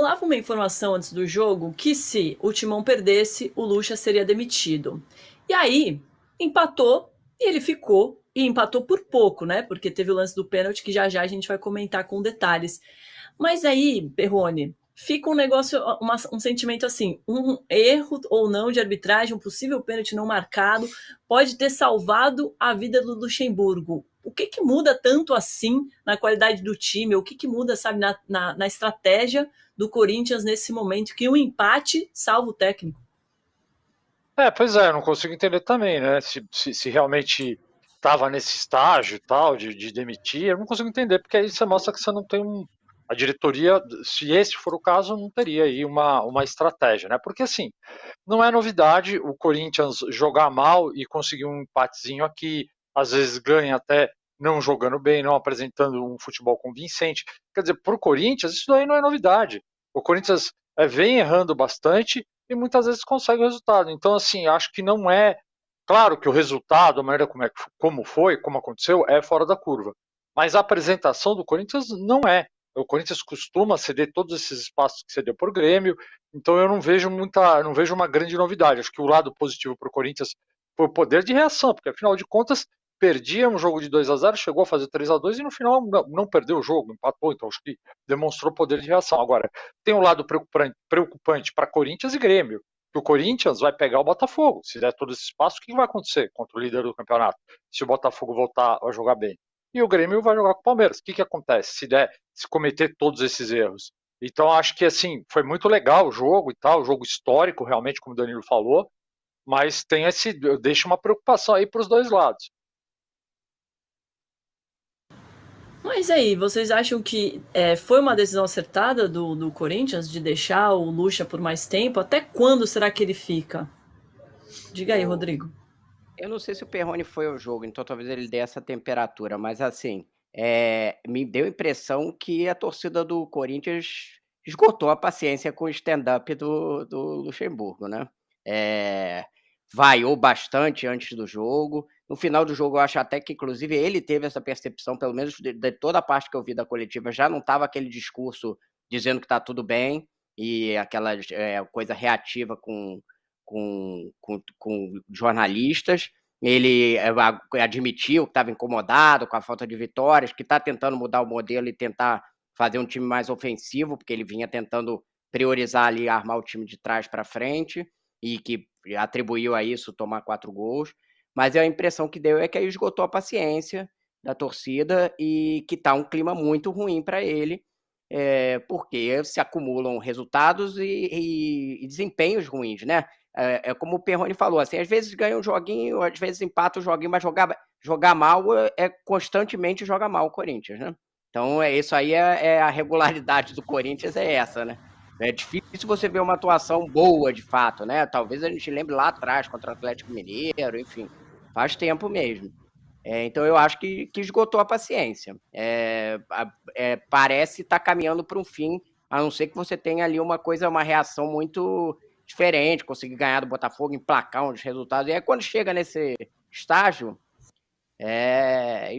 Rolava uma informação antes do jogo que se o Timão perdesse, o Lucha seria demitido. E aí, empatou e ele ficou. E empatou por pouco, né? Porque teve o lance do pênalti que já já a gente vai comentar com detalhes. Mas aí, Perrone, fica um negócio, um sentimento assim, um erro ou não de arbitragem, um possível pênalti não marcado, pode ter salvado a vida do Luxemburgo. O que, que muda tanto assim na qualidade do time? O que, que muda, sabe, na estratégia do Corinthians nesse momento que um empate salva o técnico? Pois é, eu não consigo entender também, né? Se realmente estava nesse estágio e tal, de demitir, eu não consigo entender, porque aí você mostra que você não tem um. A diretoria, se esse for o caso, não teria aí uma estratégia, né? Porque assim, não é novidade o Corinthians jogar mal e conseguir um empatezinho aqui, às vezes ganha até não jogando bem, não apresentando um futebol convincente. Quer dizer, para o Corinthians, isso daí não é novidade. O Corinthians vem errando bastante e muitas vezes consegue o resultado. Então, assim, acho que não é. Claro que o resultado, a maneira como foi, como aconteceu, é fora da curva. Mas a apresentação do Corinthians não é. O Corinthians costuma ceder todos esses espaços que cedeu por Grêmio, então eu não vejo uma grande novidade. Acho que o lado positivo para o Corinthians foi o poder de reação, porque afinal de contas perdia um jogo de 2-0, chegou a fazer 3-2 e no final não perdeu o jogo, empatou, então acho que demonstrou poder de reação. Agora, tem um lado preocupante para Corinthians e Grêmio, que o Corinthians vai pegar o Botafogo. Se der todo esse espaço, o que vai acontecer contra o líder do campeonato? Se o Botafogo voltar a jogar bem. E o Grêmio vai jogar com o Palmeiras. O que acontece se cometer todos esses erros? Então acho que assim foi muito legal o jogo e tal, o jogo histórico realmente, como o Danilo falou, mas tem deixa uma preocupação aí para os dois lados. Mas aí, vocês acham que foi uma decisão acertada do Corinthians de deixar o Lucha por mais tempo? Até quando será que ele fica? Diga aí, O Rodrigo. Eu não sei se o Perrone foi ao jogo, então talvez ele dê essa temperatura, mas assim, me deu a impressão que a torcida do Corinthians esgotou a paciência com o stand-up do Luxemburgo, né. Eh, Vaiou bastante antes do jogo, no final do jogo eu acho até que inclusive ele teve essa percepção, pelo menos de toda a parte que eu vi da coletiva, já não estava aquele discurso dizendo que está tudo bem, e aquela, coisa reativa com jornalistas. Ele admitiu que estava incomodado com a falta de vitórias, que está tentando mudar o modelo e tentar fazer um time mais ofensivo, porque ele vinha tentando priorizar ali, armar o time de trás para frente, e que atribuiu a isso tomar 4 gols. Mas a impressão que deu é que aí esgotou a paciência da torcida e que está um clima muito ruim para ele, porque se acumulam resultados e desempenhos ruins, né? É como o Perrone falou, assim, às vezes ganha um joguinho, às vezes empata o joguinho, mas jogar mal constantemente joga mal o Corinthians, né? Então isso aí é a regularidade do Corinthians, é essa, né? É difícil você ver uma atuação boa de fato, né? Talvez a gente lembre lá atrás contra o Atlético Mineiro, enfim, faz tempo mesmo. Então eu acho que esgotou a paciência. Parece estar caminhando para um fim, a não ser que você tenha ali uma reação muito diferente, conseguir ganhar do Botafogo, emplacar uns resultados. E aí quando chega nesse estágio, é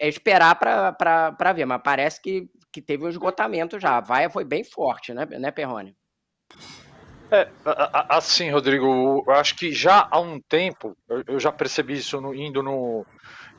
esperar para ver, mas parece que teve um esgotamento já. A vaia foi bem forte, né, Perrone? Assim, Rodrigo, eu acho que já há um tempo, eu já percebi isso indo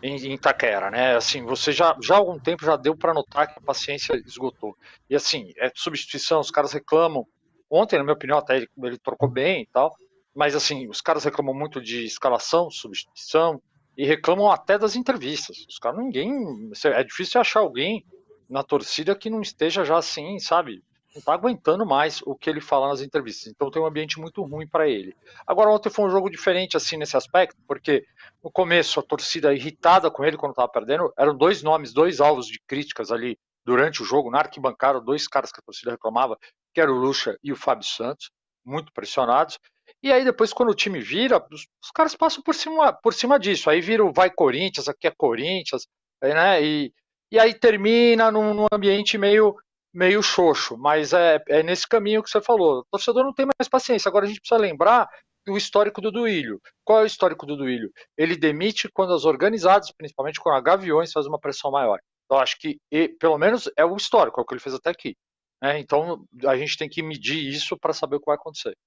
em Itaquera, né? Assim, você já há algum tempo já deu para notar que a paciência esgotou. E assim, substituição, os caras reclamam. Ontem, na minha opinião, até ele trocou bem e tal, mas assim, os caras reclamam muito de escalação, substituição, e reclamam até das entrevistas. Os caras, ninguém. É difícil achar alguém na torcida que não esteja já assim, sabe? Não tá aguentando mais o que ele fala nas entrevistas. Então tem um ambiente muito ruim para ele. Agora, ontem foi um jogo diferente, assim, nesse aspecto, porque no começo a torcida irritada com ele quando estava perdendo, eram dois nomes, dois alvos de críticas ali durante o jogo, na arquibancada, dois caras que a torcida reclamava, que era o Lucha e o Fábio Santos, muito pressionados. E aí depois, quando o time vira, os caras passam por cima disso. Aí vira o vai Corinthians, aqui é Corinthians, né? E aí termina num ambiente meio xoxo, mas é nesse caminho que você falou. O torcedor não tem mais paciência. Agora a gente precisa lembrar do histórico do Duílio. Qual é o histórico do Duílio? Ele demite quando as organizadas, principalmente quando a Gaviões, faz uma pressão maior. Então acho que, pelo menos, é o histórico, é o que ele fez até aqui. Então a gente tem que medir isso para saber o que vai acontecer.